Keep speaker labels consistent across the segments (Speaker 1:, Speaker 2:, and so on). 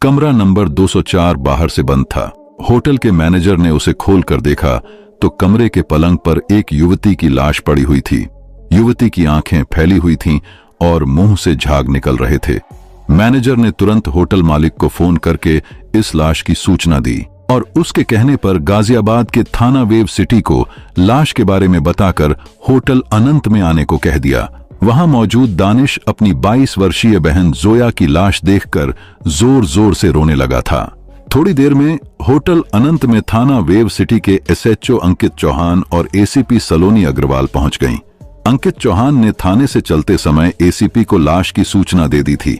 Speaker 1: कमरा नंबर 204 बाहर से बंद था। होटल के मैनेजर ने उसे खोल कर देखा तो कमरे के पलंग पर एक युवती की लाश पड़ी हुई थी। युवती की आंखें फैली हुई थीं और मुंह से झाग निकल रहे थे। मैनेजर ने तुरंत होटल मालिक को फोन करके इस लाश की सूचना दी और उसके कहने पर गाजियाबाद के थाना वेव सिटी को लाश के बारे में बताकर होटल अनंत में आने को कह दिया। वहां मौजूद दानिश अपनी 22 वर्षीय बहन जोया की लाश देखकर जोर जोर से रोने लगा था। थोड़ी देर में होटल अनंत में थाना वेव सिटी के एसएचओ अंकित चौहान और एसीपी सलोनी अग्रवाल पहुंच गईं। अंकित चौहान ने थाने से चलते समय एसीपी को लाश की सूचना दे दी थी।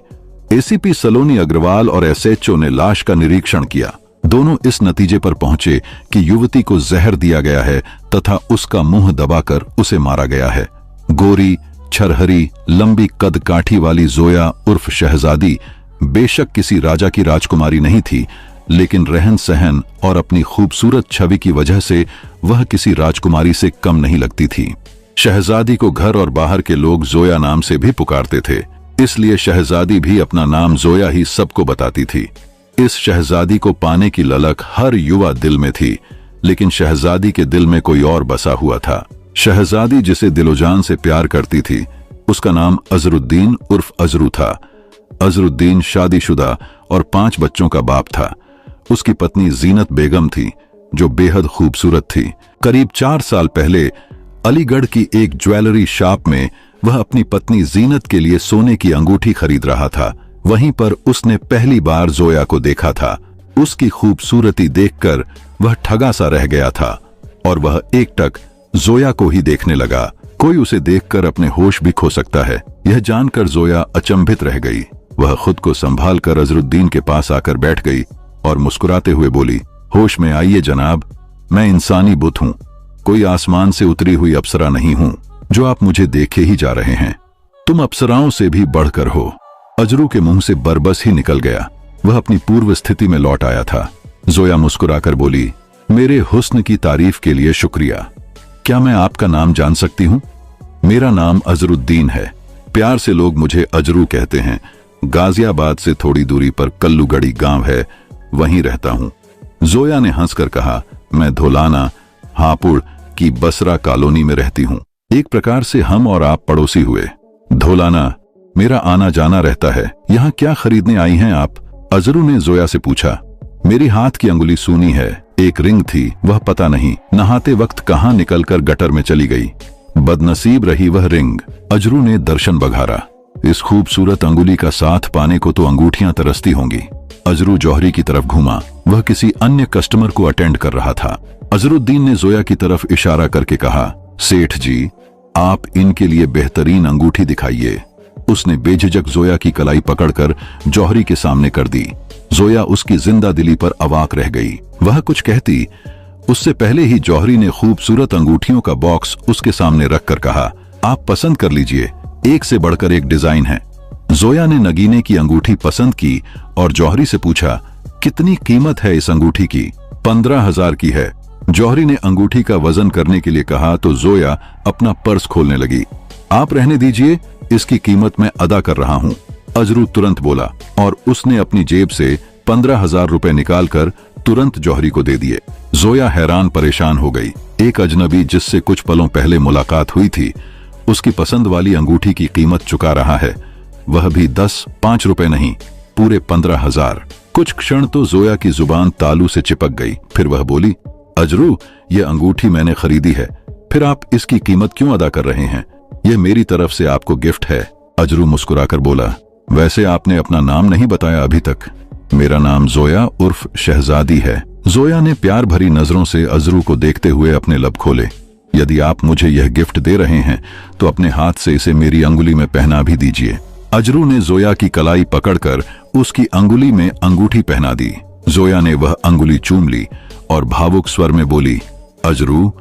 Speaker 1: एसीपी सलोनी अग्रवाल और एसएचओ ने लाश का निरीक्षण किया। दोनों इस नतीजे पर पहुंचे कि युवती को जहर दिया गया है तथा उसका मुंह दबाकर उसे मारा गया है। गोरी, छरहरी, लंबी कद काठी वाली जोया उर्फ शहजादी बेशक किसी राजा की राजकुमारी नहीं थी, लेकिन रहन सहन और अपनी खूबसूरत छवि की वजह से वह किसी राजकुमारी से कम नहीं लगती थी। शहजादी को घर और बाहर के लोग जोया नाम से भी पुकारते थे, इसलिए शहजादी भी अपना नाम जोया ही सबको बताती थी। इस शहजादी को पाने की ललक हर युवा दिल में थी, लेकिन शहजादी के दिल में कोई और बसा हुआ था। शहजादी जिसे दिलोजान से प्यार करती थी उसका नाम अजरुद्दीन उर्फ अजरू था। अजरुद्दीन शादीशुदा और 5 बच्चों का बाप था। उसकी पत्नी जीनत बेगम थी जो बेहद खूबसूरत थी। करीब 4 साल पहले अलीगढ़ की एक ज्वेलरी शॉप में वह अपनी पत्नी जीनत के लिए सोने की अंगूठी खरीद रहा था। वहीं पर उसने पहली बार जोया को देखा था। उसकी खूबसूरती देखकर वह ठगा सा रह गया था और वह एकटक जोया को ही देखने लगा। कोई उसे देखकर अपने होश भी खो सकता है, यह जानकर जोया अचंभित रह गई। वह खुद को संभाल कर अजरुद्दीन के पास आकर बैठ गई और मुस्कुराते हुए बोली, होश में आइए जनाब, मैं इंसानी बुत हूँ, कोई आसमान से उतरी हुई अप्सरा नहीं हूँ जो आप मुझे देखे ही जा रहे हैं। तुम अप्सराओं से भी बढ़कर हो। अजरू के मुंह से बरबस ही निकल गया। वह अपनी पूर्व स्थिति में लौट आया था। जोया मुस्कुराकर बोली, मेरे हुस्न की तारीफ के लिए शुक्रिया। क्या मैं आपका नाम जान सकती हूँ? मेरा नाम अजरुद्दीन है। प्यार से लोग मुझे अजरू कहते हैं। गाजियाबाद से थोड़ी दूरी पर कल्लूगढ़ी गांव है, वहीं रहता हूँ। जोया ने हंसकर कहा, मैं धोलाना हापुड़ की बसरा कॉलोनी में रहती हूँ। एक प्रकार से हम और आप पड़ोसी हुए। धोलाना मेरा आना जाना रहता है। यहाँ क्या खरीदने आई हैं आप? अजरू ने जोया से पूछा। मेरी हाथ की अंगुली सूनी है, एक रिंग थी, वह पता नहीं नहाते वक्त कहाँ निकलकर गटर में चली गई। बदनसीब रही वह रिंग। अजरू ने दर्शन बघारा। इस खूबसूरत अंगुली का साथ पाने को तो अंगूठियां तरसती होंगी। अजरू जौहरी की तरफ घूमा। वह किसी अन्य कस्टमर को अटेंड कर रहा था। अजरुद्दीन ने जोया की तरफ इशारा करके कहा, सेठ जी, आप इनके लिए बेहतरीन अंगूठी दिखाइए। उसने बेझिझक जोया की कलाई पकड़कर जौहरी के सामने कर दी। जोया उसकी जिंदा दिली पर अवाक रह गई। वह कुछ कहती उससे पहले ही जौहरी ने खूबसूरत अंगूठियों का बॉक्स उसके सामने रखकर कहा, आप पसंद कर लीजिए, एक से बढ़कर एक डिजाइन है। जोया ने नगीने की अंगूठी पसंद की और जौहरी से पूछा, कितनी कीमत है इस अंगूठी की? 15,000 की है। जौहरी ने अंगूठी का वजन करने के लिए कहा तो जोया अपना पर्स खोलने लगी। आप रहने दीजिए, इसकी कीमत मैं अदा कर रहा हूँ। अजरू तुरंत बोला और उसने अपनी जेब से 15,000 रुपए निकालकर तुरंत जौहरी को दे दिए। जोया हैरान परेशान हो गई। एक अजनबी जिससे कुछ पलों पहले मुलाकात हुई थी, उसकी पसंद वाली अंगूठी की कीमत चुका रहा है, वह भी 10-5 रुपए नहीं, पूरे 15,000। कुछ क्षण तो जोया की जुबान तालू से चिपक गई। फिर वह बोली, अजरू, ये अंगूठी मैंने खरीदी है, फिर आप इसकी कीमत क्यों अदा कर रहे हैं? यह मेरी तरफ से आपको गिफ्ट है। अजरू मुस्कुराकर बोला, वैसे आपने अपना नाम नहीं बताया अभी तक। मेरा नाम जोया उर्फ शहजादी है। जोया ने प्यार भरी नजरों से अजरू को देखते हुए अपने लब खोले। यदि आप मुझे यह गिफ्ट दे रहे हैं तो अपने हाथ से इसे मेरी अंगुली में पहना भी दीजिए। अजरू ने जोया की कलाई पकड़कर उसकी अंगुली में अंगूठी पहना दी। जोया ने वह अंगुली चूम ली और भावुक स्वर में बोली, अजरू,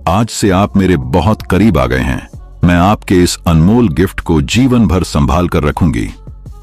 Speaker 1: आज से आप मेरे बहुत करीब आ गए हैं। मैं आपके इस अनमोल गिफ्ट को जीवन भर संभाल कर रखूंगी।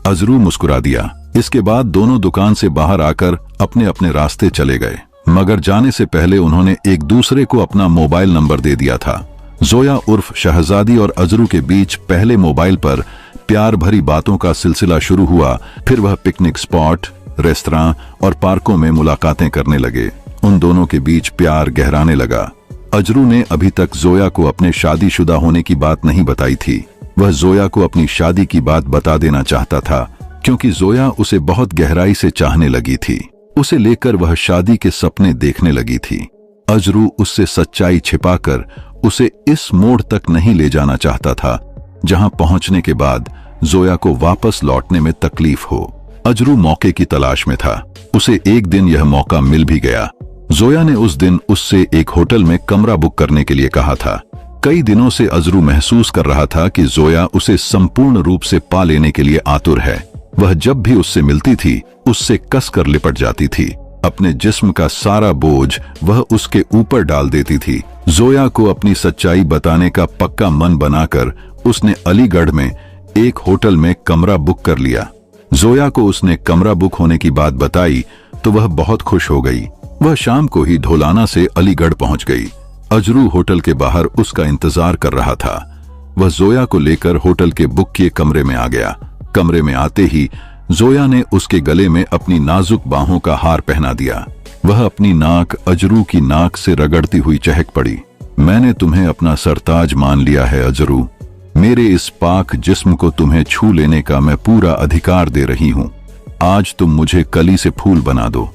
Speaker 1: अजरू मुस्कुरा दिया। इसके बाद दोनों दुकान से बाहर आकर अपने अपने रास्ते चले गए, मगर जाने से पहले उन्होंने एक दूसरे को अपना मोबाइल नंबर दे दिया था। जोया उर्फ शहजादी और अजरू के बीच पहले मोबाइल पर प्यार भरी बातों का सिलसिला शुरू हुआ। फिर वह पिकनिक स्पॉट, रेस्तरां और पार्कों में मुलाकातें करने लगे। उन दोनों के बीच प्यार गहराने लगा। अजरू ने अभी तक जोया को अपने शादीशुदा होने की बात नहीं बताई थी। वह जोया को अपनी शादी की बात बता देना चाहता था, क्योंकि जोया उसे बहुत गहराई से चाहने लगी थी। उसे लेकर वह शादी के सपने देखने लगी थी। अजरू उससे सच्चाई छिपाकर उसे इस मोड़ तक नहीं ले जाना चाहता था जहां पहुंचने के बाद जोया को वापस लौटने में तकलीफ हो। अजरू मौके की तलाश में था। उसे एक दिन यह मौका मिल भी गया। जोया ने उस दिन उससे एक होटल में कमरा बुक करने के लिए कहा था। कई दिनों से अजरू महसूस कर रहा था कि जोया उसे संपूर्ण रूप से पा लेने के लिए आतुर है। वह जब भी उससे मिलती थी उससे कसकर लिपट जाती थी। अपने जिस्म का सारा बोझ वह उसके ऊपर डाल देती थी। जोया को अपनी सच्चाई बताने का पक्का मन बनाकर उसने अलीगढ़ में एक होटल में कमरा बुक कर लिया। जोया को उसने कमरा बुक होने की बात बताई तो वह बहुत खुश हो गई। वह शाम को ही ढोलाना से अलीगढ़ पहुंच गई। अजरू होटल के बाहर उसका इंतजार कर रहा था। वह जोया को लेकर होटल के बुक किए कमरे में आ गया। कमरे में आते ही जोया ने उसके गले में अपनी नाजुक बाहों का हार पहना दिया। वह अपनी नाक अजरू की नाक से रगड़ती हुई चहक पड़ी। मैंने तुम्हें अपना सरताज मान लिया है अजरू। मेरे इस पाक जिस्म को तुम्हें छू लेने का मैं पूरा अधिकार दे रही हूं। आज तुम मुझे कली से फूल बना दो।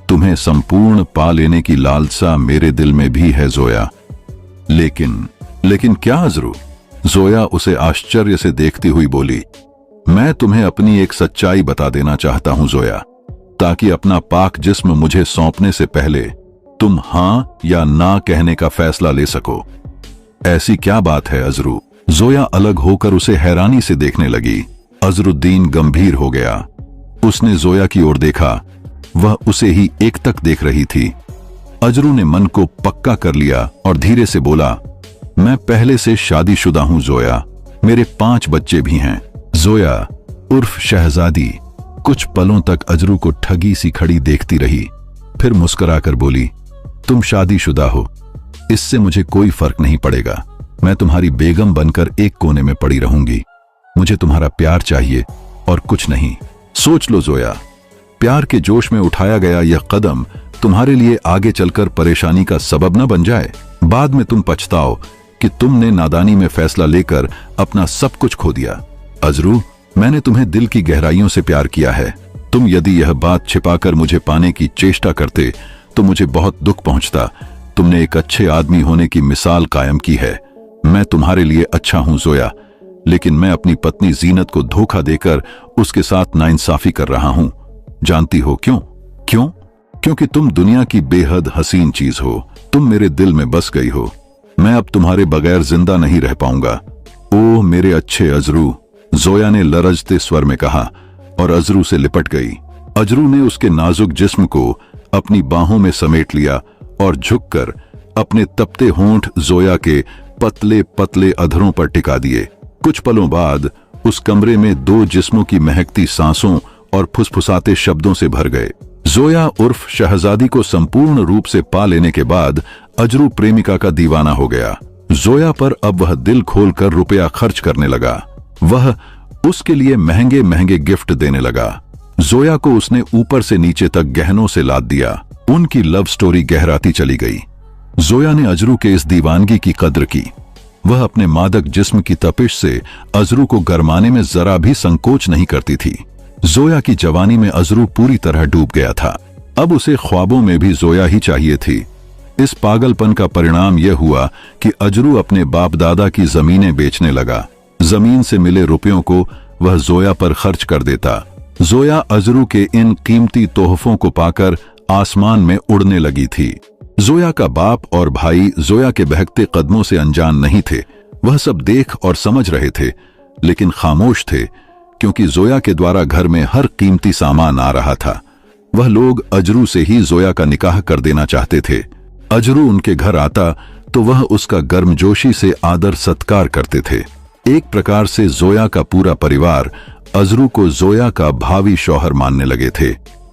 Speaker 1: तुम्हें संपूर्ण पा लेने की लालसा मेरे दिल में भी है जोया। लेकिन क्या अजरू? जोया उसे आश्चर्य से देखती हुई बोली। मैं तुम्हें अपनी एक सच्चाई बता देना चाहता हूं जोया, ताकि अपना पाक जिस्म मुझे सौंपने से पहले तुम हां या ना कहने का फैसला ले सको। ऐसी क्या बात है अजरू? जोया अलग होकर उसे हैरानी से देखने लगी। अजरुद्दीन गंभीर हो गया। उसने जोया की ओर देखा। वह उसे ही एकटक देख रही थी। अजरू ने मन को पक्का कर लिया और धीरे से बोला, मैं पहले से शादीशुदा हूं जोया। मेरे 5 बच्चे भी हैं। जोया उर्फ शहजादी कुछ पलों तक अजरू को ठगी सी खड़ी देखती रही, फिर मुस्कुराकर बोली, तुम शादीशुदा हो, इससे मुझे कोई फर्क नहीं पड़ेगा। मैं तुम्हारी बेगम बनकर एक कोने में पड़ी रहूंगी। मुझे तुम्हारा प्यार चाहिए और कुछ नहीं। सोच लो जोया, प्यार के जोश में उठाया गया यह कदम तुम्हारे लिए आगे चलकर परेशानी का सबब न बन जाए। बाद में तुम पछताओ कि तुमने नादानी में फैसला लेकर अपना सब कुछ खो दिया। अजरू, मैंने तुम्हें दिल की गहराइयों से प्यार किया है। तुम यदि यह बात छिपाकर मुझे पाने की चेष्टा करते तो मुझे बहुत दुख पहुंचता। तुमने एक अच्छे आदमी होने की मिसाल कायम की है। मैं तुम्हारे लिए अच्छा हूं जोया, लेकिन मैं अपनी पत्नी जीनत को धोखा देकर उसके साथ नाइंसाफी कर रहा हूं। जानती हो क्यों? क्योंकि तुम दुनिया की बेहद हसीन चीज हो। तुम मेरे दिल में बस गई हो। मैं अब तुम्हारे बगैर जिंदा नहीं रह पाऊंगा। ओह मेरे अच्छे अजरू, जोया ने लरजते स्वर में कहा और अजरू से लिपट गई। अजरू ने उसके नाजुक जिस्म को अपनी बाहों में समेट लिया और झुककर अपने तपते होंठ जोया के पतले पतले अधरों पर टिका दिए। कुछ पलों बाद उस कमरे में 2 जिस्मों की महकती सांसों और फुसफुसाते शब्दों से भर गए। जोया उर्फ शहजादी को संपूर्ण रूप से पा लेने के बाद अजरू प्रेमिका का दीवाना हो गया। जोया पर अब वह दिल खोलकर रुपया खर्च करने लगा। वह उसके लिए महंगे महंगे गिफ्ट देने लगा। जोया को उसने ऊपर से नीचे तक गहनों से लाद दिया। उनकी लव स्टोरी गहराती चली गई। जोया ने अजरू के इस दीवानगी की कद्र की। वह अपने मादक जिस्म की तपिश से अजरू को गरमाने में जरा भी संकोच नहीं करती थी। जोया की जवानी में अजरू पूरी तरह डूब गया था। अब उसे ख्वाबों में भी जोया ही चाहिए थी। इस पागलपन का परिणाम यह हुआ कि अजरू अपने बाप दादा की जमीनें बेचने लगा। जमीन से मिले रुपयों को वह जोया पर खर्च कर देता। जोया अजरू के इन कीमती तोहफों को पाकर आसमान में उड़ने लगी थी। जोया का बाप और भाई जोया के बहकते कदमों से अनजान नहीं थे। वह सब देख और समझ रहे थे, लेकिन खामोश थे, क्योंकि जोया के द्वारा घर में हर कीमती सामान आ रहा था। वह लोग अजरू से ही जोया का निकाह कर देना चाहते थे। अजरू उनके घर आता तो वह उसका गर्मजोशी से आदर सत्कार करते थे। एक प्रकार से जोया का पूरा परिवार अजरू को जोया का भावी शौहर मानने लगे थे।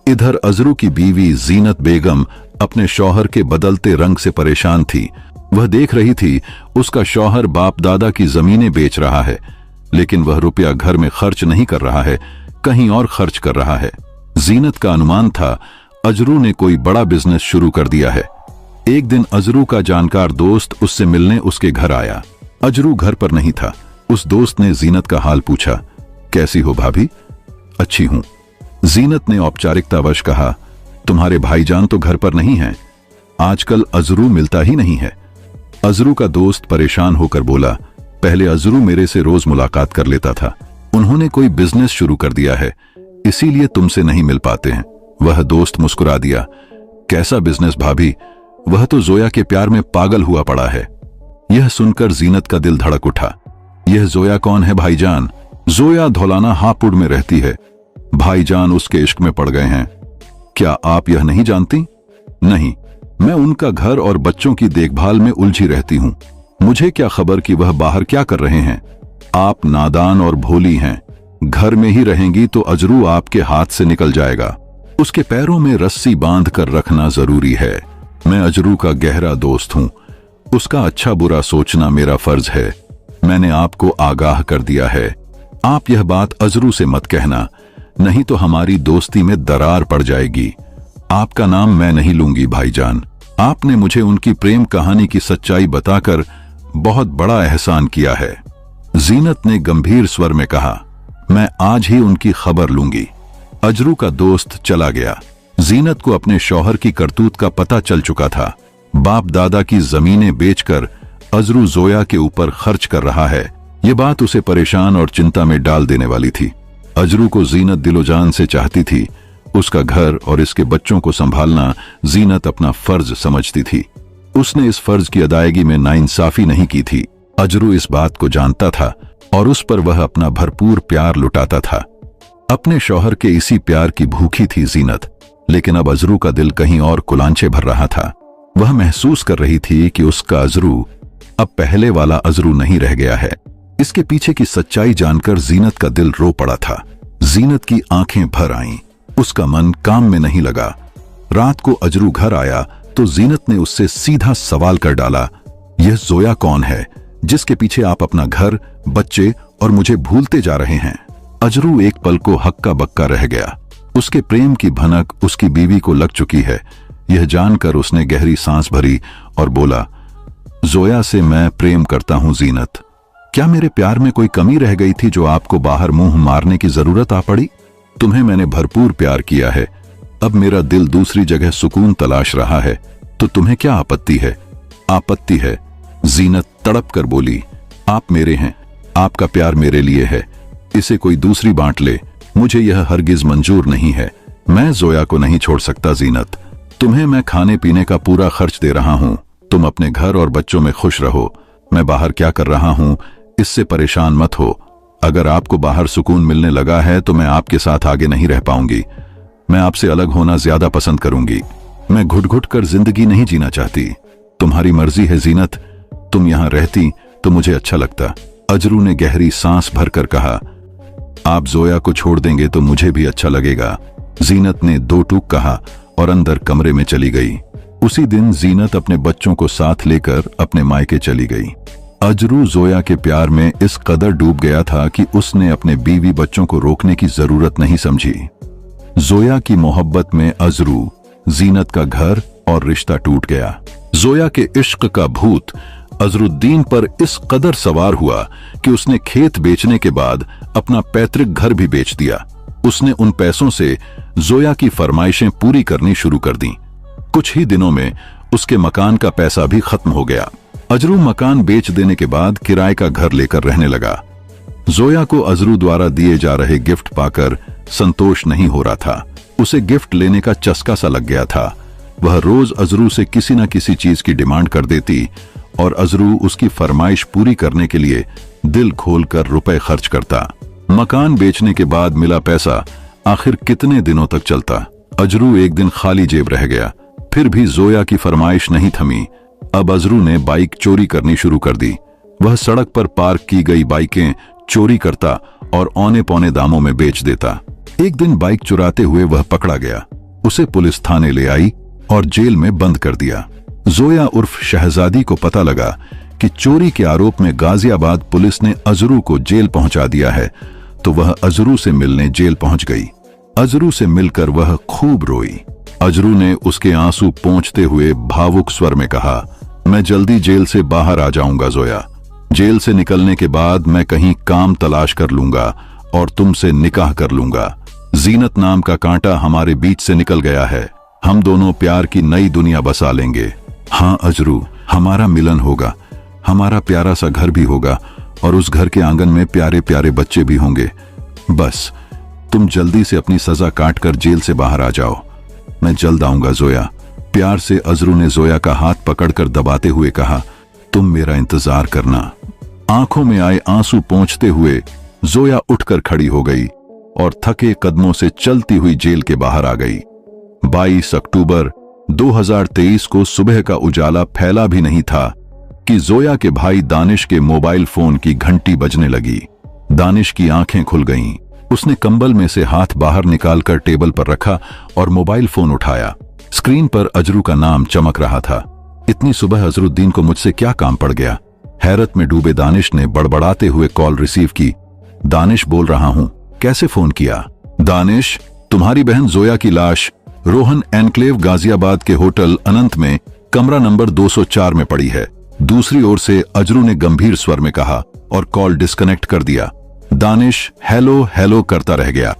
Speaker 1: इधर अजरू की बीवी जीनत बेगम अपने शौहर के बदलते रंग से परेशान थी। वह देख रही थी उसका शौहर बाप दादा की जमीनें बेच रहा है, लेकिन वह रुपया घर में खर्च नहीं कर रहा है, कहीं और खर्च कर रहा है। जीनत का अनुमान था अजरू ने कोई बड़ा बिजनेस शुरू कर दिया है। एक दिन अजरू का जानकार दोस्त उससे मिलने उसके घर आया। अजरू घर पर नहीं था। उस दोस्त ने जीनत का हाल पूछा। कैसी हो भाभी? अच्छी हूं। जीनत ने औपचारिकतावश कहा, तुम्हारे भाईजान तो घर पर नहीं हैं। आजकल अजरू मिलता ही नहीं है। अजरू का दोस्त परेशान होकर बोला, पहले अजरू मेरे से रोज मुलाकात कर लेता था। उन्होंने कोई बिजनेस शुरू कर दिया है, इसीलिए तुमसे नहीं मिल पाते हैं। वह दोस्त मुस्कुरा दिया। कैसा बिजनेस भाभी? वह तो जोया के प्यार में पागल हुआ पड़ा है। यह सुनकर जीनत का दिल धड़क उठा। यह जोया कौन है भाईजान? जोया धौलाना हापुड़ में रहती है। भाईजान उसके इश्क में पड़ गए हैं। क्या आप यह नहीं जानती? नहीं, मैं उनका घर और बच्चों की देखभाल में उलझी रहती हूं। मुझे क्या खबर कि वह बाहर क्या कर रहे हैं। आप नादान और भोली हैं। घर में ही रहेंगी तो अजरू आपके हाथ से निकल जाएगा। उसके पैरों में रस्सी बांध कर रखना जरूरी है। मैं अजरू का गहरा दोस्त हूं। उसका अच्छा बुरा सोचना मेरा फर्ज है। मैंने आपको आगाह कर दिया है। आप यह बात अजरू से मत कहना, नहीं तो हमारी दोस्ती में दरार पड़ जाएगी। आपका नाम मैं नहीं लूंगी भाईजान। आपने मुझे उनकी प्रेम कहानी की सच्चाई बताकर बहुत बड़ा एहसान किया है। जीनत ने गंभीर स्वर में कहा, मैं आज ही उनकी खबर लूंगी। अजरू का दोस्त चला गया। जीनत को अपने शौहर की करतूत का पता चल चुका था। बाप दादा की जमीनें बेचकर अजरू जोया के ऊपर खर्च कर रहा है। ये बात उसे परेशान और चिंता में डाल देने वाली थी। अजरू को जीनत दिलोजान से चाहती थी। उसका घर और इसके बच्चों को संभालना जीनत अपना फर्ज समझती थी। उसने इस फर्ज की अदायगी में नाइंसाफी नहीं की थी। अजरू इस बात को जानता था और उस पर वह अपना भरपूर प्यार लुटाता था। अपने शौहर के इसी प्यार की भूखी थी जीनत। लेकिन अब अजरू का दिल कहीं और कुलांचे भर रहा था। वह महसूस कर रही थी कि उसका अजरू अब पहले वाला अजरू नहीं रह गया है। इसके पीछे की सच्चाई जानकर जीनत का दिल रो पड़ा था। जीनत की आंखें भर आईं। उसका मन काम में नहीं लगा। रात को अजरू घर आया तो जीनत ने उससे सीधा सवाल कर डाला, यह जोया कौन है जिसके पीछे आप अपना घर, बच्चे और मुझे भूलते जा रहे हैं? अजरू एक पल को हक्का बक्का रह गया। उसके प्रेम की भनक उसकी बीवी को लग चुकी है। यह जानकर उसने गहरी सांस भरी और बोला, जोया से मैं प्रेम करता हूं जीनत। क्या मेरे प्यार में कोई कमी रह गई थी जो आपको बाहर मुंह मारने की जरूरत आ पड़ी? तुम्हें मैंने भरपूर प्यार किया है। अब मेरा दिल दूसरी जगह सुकून तलाश रहा है, तो तुम्हें क्या आपत्ति है? आपत्ति है, जीनत तड़प कर बोली। आप मेरे हैं, आपका प्यार मेरे लिए है। इसे कोई दूसरी बांट ले, मुझे यह हरगिज मंजूर नहीं है। मैं जोया को नहीं छोड़ सकता जीनत। तुम्हें मैं खाने पीने का पूरा खर्च दे रहा हूं। तुम अपने घर और बच्चों में खुश रहो। मैं बाहर क्या कर रहा हूं इससे परेशान मत हो। अगर आपको बाहर सुकून मिलने लगा है तो मैं आपके साथ आगे नहीं रह पाऊंगी। मैं आपसे अलग होना ज्यादा पसंद करूंगी। मैं घुट घुट कर जिंदगी नहीं जीना चाहती। तुम्हारी मर्जी है जीनत। तुम यहां रहती तो मुझे अच्छा लगता। अजरू ने गहरी सांस भरकर कहा, आप जोया को छोड़ देंगे तो मुझे भी अच्छा लगेगा। जीनत ने दो टूक कहा और अंदर कमरे में चली गई। उसी दिन जीनत अपने बच्चों को साथ लेकर अपने मायके चली गई। अजरू जोया के प्यार में इस कदर डूब गया था कि उसने अपने बीवी बच्चों को रोकने की जरूरत नहीं समझी। जोया की मोहब्बत में अजरू, जीनत का घर और रिश्ता टूट गया। जोया के इश्क का भूत अजरुद्दीन पर इस कदर सवार हुआ कि उसने खेत बेचने के बाद अपना पैतृक घर भी बेच दिया। उसने उन पैसों से जोया की फरमाइशें पूरी करनी शुरू कर दी। कुछ ही दिनों में उसके मकान का पैसा भी खत्म हो गया। अजरू मकान बेच देने के बाद किराए का घर लेकर रहने लगा। जोया को अजरू द्वारा दिए जा रहे गिफ्ट पाकर संतोष नहीं हो रहा था। उसे गिफ्ट लेने का चस्का सा लग गया था। वह रोज अजरू से किसी न किसी चीज की डिमांड कर देती और अजरू उसकी फरमाइश पूरी करने के लिए दिल खोलकर रुपए खर्च करता। मकान बेचने के बाद मिला पैसा आखिर कितने दिनों तक चलता? अजरू एक दिन खाली जेब रह गया। फिर भी जोया की फरमाइश नहीं थमी। अब अजरू ने बाइक चोरी करनी शुरू कर दी। वह सड़क पर पार्क की गई बाइकें चोरी करता और औने पौने दामों में बेच देता। एक दिन बाइक चुराते हुए वह पकड़ा गया। उसे पुलिस थाने ले आई और जेल में बंद कर दिया। जोया उर्फ शहजादी को पता लगा कि चोरी के आरोप में गाजियाबाद पुलिस ने अजरू को जेल पहुंचा दिया है, तो वह अजरू से मिलने जेल पहुंच गई। अजरू से मिलकर वह खूब रोई। अजरू ने उसके आंसू पोंछते हुए भावुक स्वर में कहा, मैं जल्दी जेल से बाहर आ जाऊंगा जोया। जेल से निकलने के बाद मैं कहीं काम तलाश कर लूंगा और तुमसे निकाह कर लूंगा। जीनत नाम का कांटा हमारे बीच से निकल गया है। हम दोनों प्यार की नई दुनिया बसा लेंगे। हाँ अजरू, हमारा मिलन होगा, हमारा प्यारा सा घर भी होगा और उस घर के आंगन में प्यारे प्यारे बच्चे भी होंगे। बस तुम जल्दी से अपनी सजा काट कर जेल से बाहर आ जाओ। मैं जल्द आऊंगा जोया। प्यार से अजरू ने जोया का हाथ पकड़कर दबाते हुए कहा, तुम मेरा इंतजार करना। आंखों में आए आंसू पोंछते हुए जोया उठकर खड़ी हो गई और थके कदमों से चलती हुई जेल के बाहर आ गई। 22 अक्टूबर 2023 को सुबह का उजाला फैला भी नहीं था कि जोया के भाई दानिश के मोबाइल फोन की घंटी बजने लगी। दानिश की आंखें खुल गईं। उसने कंबल में से हाथ बाहर निकालकर टेबल पर रखा और मोबाइल फोन उठाया। स्क्रीन पर अजरू का नाम चमक रहा था। इतनी सुबह अजरुद्दीन को मुझसे क्या काम पड़ गया? हैरत में डूबे दानिश ने बड़बड़ाते हुए कॉल रिसीव की। दानिश बोल रहा हूं। कैसे फोन किया? दानिश, तुम्हारी बहन जोया की लाश रोहन एनक्लेव गाजियाबाद के होटल अनंत में कमरा नंबर 204 में पड़ी है। दूसरी ओर से अजरू ने गंभीर स्वर में कहा और कॉल डिस्कनेक्ट कर दिया। दानिश हेलो हेलो करता रह गया।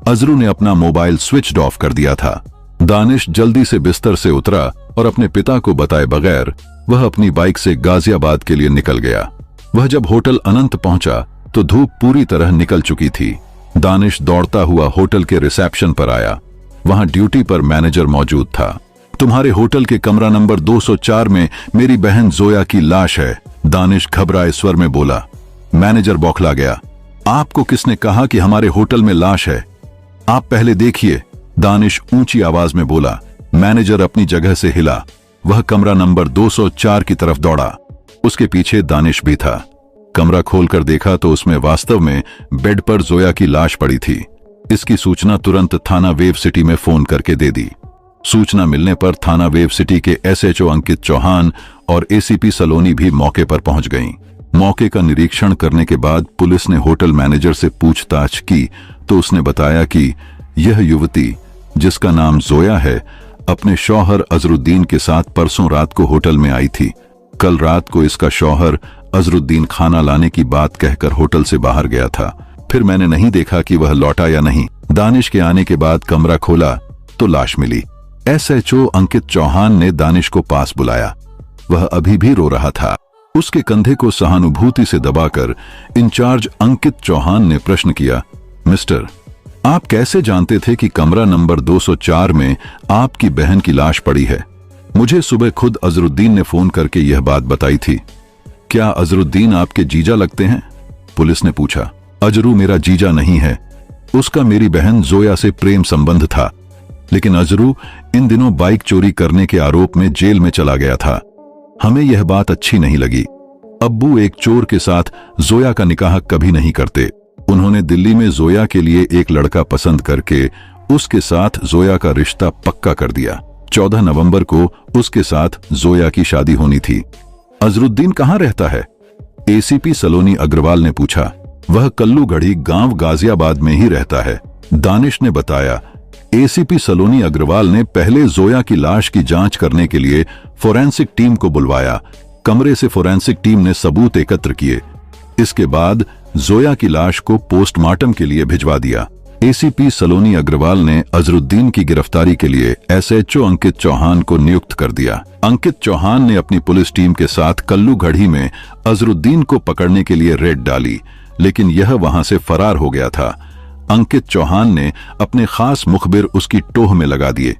Speaker 1: अजरू ने अपना मोबाइल स्विच ऑफ कर दिया था। दानिश जल्दी से बिस्तर से उतरा और अपने पिता को बताए बगैर वह अपनी बाइक से गाजियाबाद के लिए निकल गया। वह जब होटल अनंत पहुंचा तो धूप पूरी तरह निकल चुकी थी। दानिश दौड़ता हुआ होटल के रिसेप्शन पर आया। वहां ड्यूटी पर मैनेजर मौजूद था। तुम्हारे होटल के कमरा नंबर 204 में मेरी बहन जोया की लाश है, दानिश घबराए स्वर में बोला। मैनेजर बौखला गया। आपको किसने कहा कि हमारे होटल में लाश है? आप पहले देखिए, दानिश ऊंची आवाज में बोला। मैनेजर अपनी जगह से हिला। वह कमरा नंबर 204 की तरफ दौड़ा। उसके पीछे दानिश भी था। कमरा खोलकर देखा तो उसमें वास्तव में बेड पर जोया की लाश पड़ी थी। इसकी सूचना तुरंत थाना वेव सिटी में फोन करके दे दी। सूचना मिलने पर थाना वेव सिटी के एसएचओ अंकित चौहान और एसीपी सलोनी भी मौके पर पहुंच गईं। मौके का निरीक्षण करने के बाद पुलिस ने होटल मैनेजर से पूछताछ की तो उसने बताया कि यह युवती, जिसका नाम जोया है, अपने शौहर अजरुद्दीन के साथ परसों रात को होटल में आई थी। कल रात को इसका शौहर अजरुद्दीन खाना लाने की बात कहकर होटल से बाहर गया था। फिर मैंने नहीं देखा कि वह लौटा या नहीं। दानिश के आने के बाद कमरा खोला तो लाश मिली। एसएचओ अंकित चौहान ने दानिश को पास बुलाया। वह अभी भी रो रहा था। उसके कंधे को सहानुभूति से दबाकर इंचार्ज अंकित चौहान ने प्रश्न किया, मिस्टर, आप कैसे जानते थे कि कमरा नंबर 204 में आपकी बहन की लाश पड़ी है? मुझे सुबह खुद अजरुद्दीन ने फोन करके यह बात बताई थी। क्या अजरुद्दीन आपके जीजा लगते हैं? पुलिस ने पूछा। अजरू मेरा जीजा नहीं है। उसका मेरी बहन जोया से प्रेम संबंध था, लेकिन अजरू इन दिनों बाइक चोरी करने के आरोप में जेल में चला गया था। हमें यह बात अच्छी नहीं लगी। अब्बू एक चोर के साथ जोया का निकाह कभी नहीं करते। उन्होंने दिल्ली में जोया के लिए एक लड़का पसंद करके उसके साथ जोया का रिश्ता पक्का कर दिया। 14 नवंबर को उसके साथ जोया की शादी होनी थी। अजरुद्दीन कहाँ रहता है? एसीपी सलोनी अग्रवाल ने पूछा। वह कल्लूगढ़ी गांव गाजियाबाद में ही रहता है, दानिश ने बताया। एसीपी सलोनी अग्रवाल ने पहले जोया की लाश की जांच करने के लिए फोरेंसिक टीम को बुलवाया। कमरे से फोरेंसिक टीम ने सबूत एकत्र किए। इसके बाद जोया की लाश को पोस्टमार्टम के लिए भिजवा दिया। एसीपी सलोनी अग्रवाल ने अजरुद्दीन की गिरफ्तारी के लिए एसएचओ अंकित चौहान को नियुक्त कर दिया। अंकित चौहान ने अपनी पुलिस टीम के साथ कल्लूगढ़ी में अजरुद्दीन को पकड़ने के लिए रेड डाली, लेकिन यह वहां से फरार हो गया था। अंकित चौहान ने अपने खास मुखबिर उसकी टोह में लगा दिए।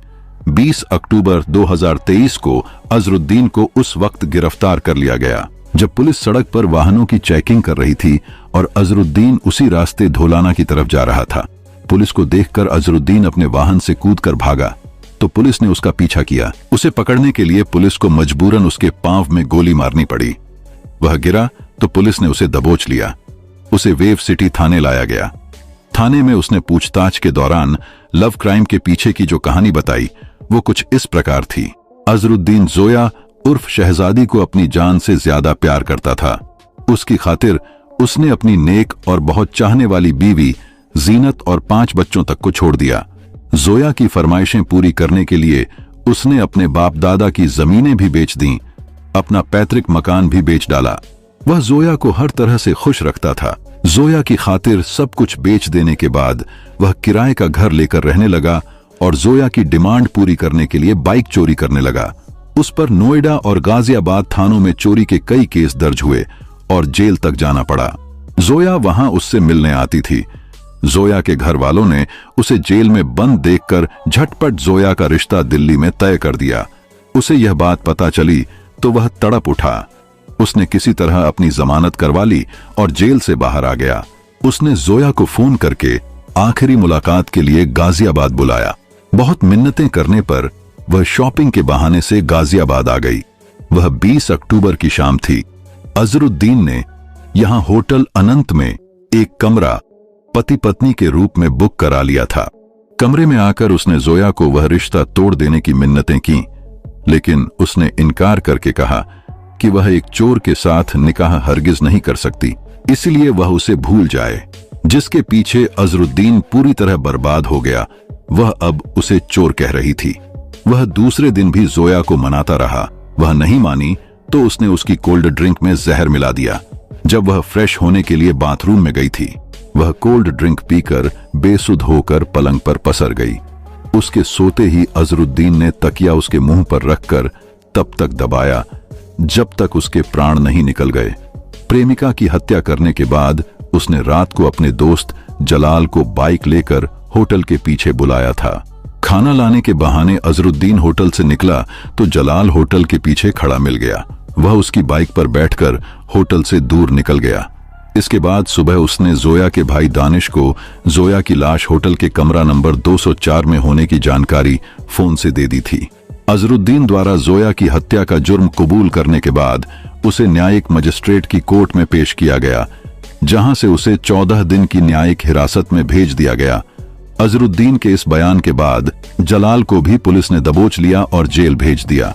Speaker 1: 20 अक्टूबर 2023 को अजरुद्दीन को उस वक्त गिरफ्तार कर लिया गया जब पुलिस सड़क पर वाहनों की चेकिंग कर रही थी और अजरुद्दीन उसी रास्ते धोलाना की तरफ जा रहा था। पुलिस को देखकर अजरुद्दीन अपने वाहन से कूदकर भागा तो पुलिस ने उसका पीछा किया। उसे पकड़ने के लिए पुलिस को मजबूरन उसके पांव में गोली मारनी पड़ी। वह गिरा तो पुलिस ने उसे दबोच लिया। उसे वेव सिटी थाने लाया गया। थाने में उसने पूछताछ के दौरान लव क्राइम के पीछे की जो कहानी बताई वो कुछ इस प्रकार थी। अजरुद्दीन जोया उर्फ शहजादी को अपनी जान से ज्यादा प्यार करता था। उसकी खातिर उसने अपनी नेक और बहुत चाहने वाली बीवी जीनत और 5 बच्चों तक को छोड़ दिया। जोया की फरमाइशें पूरी करने के लिए उसने अपने बाप दादा की जमीनें भी बेच दी, अपना पैतृक मकान भी बेच डाला। वह जोया को हर तरह से खुश रखता था। जोया की खातिर सब कुछ बेच देने के बाद वह किराए का घर लेकर रहने लगा और जोया की डिमांड पूरी करने के लिए बाइक चोरी करने लगा। उस पर नोएडा और गाजियाबाद थानों में चोरी के कई केस दर्ज हुए और जेल तक जाना पड़ा। जोया वहां उससे मिलने आती थी। जोया के घर वालों ने उसे जेल में बंद देखकर झटपट जोया का रिश्ता दिल्ली में तय कर दिया। उसे यह बात पता चली तो वह तड़प उठा। उसने किसी तरह अपनी जमानत करवा ली और जेल से बाहर आ गया। उसने जोया को फोन करके आखिरी मुलाकात के लिए गाजियाबाद बुलाया। बहुत मिन्नतें करने पर वह शॉपिंग के बहाने से गाजियाबाद आ गई। वह 20 अक्टूबर की शाम थी। अजरुद्दीन ने यहां होटल अनंत में एक कमरा पति पत्नी के रूप में बुक करा लिया था। कमरे में आकर उसने जोया को वह रिश्ता तोड़ देने की मिन्नतें की, लेकिन उसने इनकार करके कहा कि वह एक चोर के साथ निकाह हरगिज नहीं कर सकती, इसलिए वह उसे भूल जाए। जिसके पीछे अजरुद्दीन पूरी तरह बर्बाद हो गया, वह अब उसे चोर कह रही थी। वह दूसरे दिन भी जोया को मनाता रहा। वह नहीं मानी तो उसने उसकी कोल्ड ड्रिंक में जहर मिला दिया। जब वह फ्रेश होने के लिए बाथरूम में गई थी, वह कोल्ड ड्रिंक पीकर बेसुध होकर पलंग पर पसर गई। उसके सोते ही अजरुद्दीन ने तकिया उसके मुंह पर रखकर तब तक दबाया जब तक उसके प्राण नहीं निकल गए। प्रेमिका की हत्या करने के बाद उसने रात को अपने दोस्त जलाल को बाइक लेकर होटल के पीछे बुलाया था। खाना लाने के बहाने अजरुद्दीन होटल से निकला तो जलाल होटल के पीछे खड़ा मिल गया। वह उसकी बाइक पर बैठकर होटल से दूर निकल गया। इसके बाद सुबह उसने जोया के भाई दानिश को जोया की लाश होटल के कमरा नंबर 204 में होने की जानकारी फोन से दे दी थी। अजरुद्दीन द्वारा जोया की हत्या का जुर्म कबूल करने के बाद उसे न्यायिक मजिस्ट्रेट की कोर्ट में पेश किया गया, जहां से उसे 14 दिन की न्यायिक हिरासत में भेज दिया गया। अजरुद्दीन के इस बयान के बाद जलाल को भी पुलिस ने दबोच लिया और जेल भेज दिया।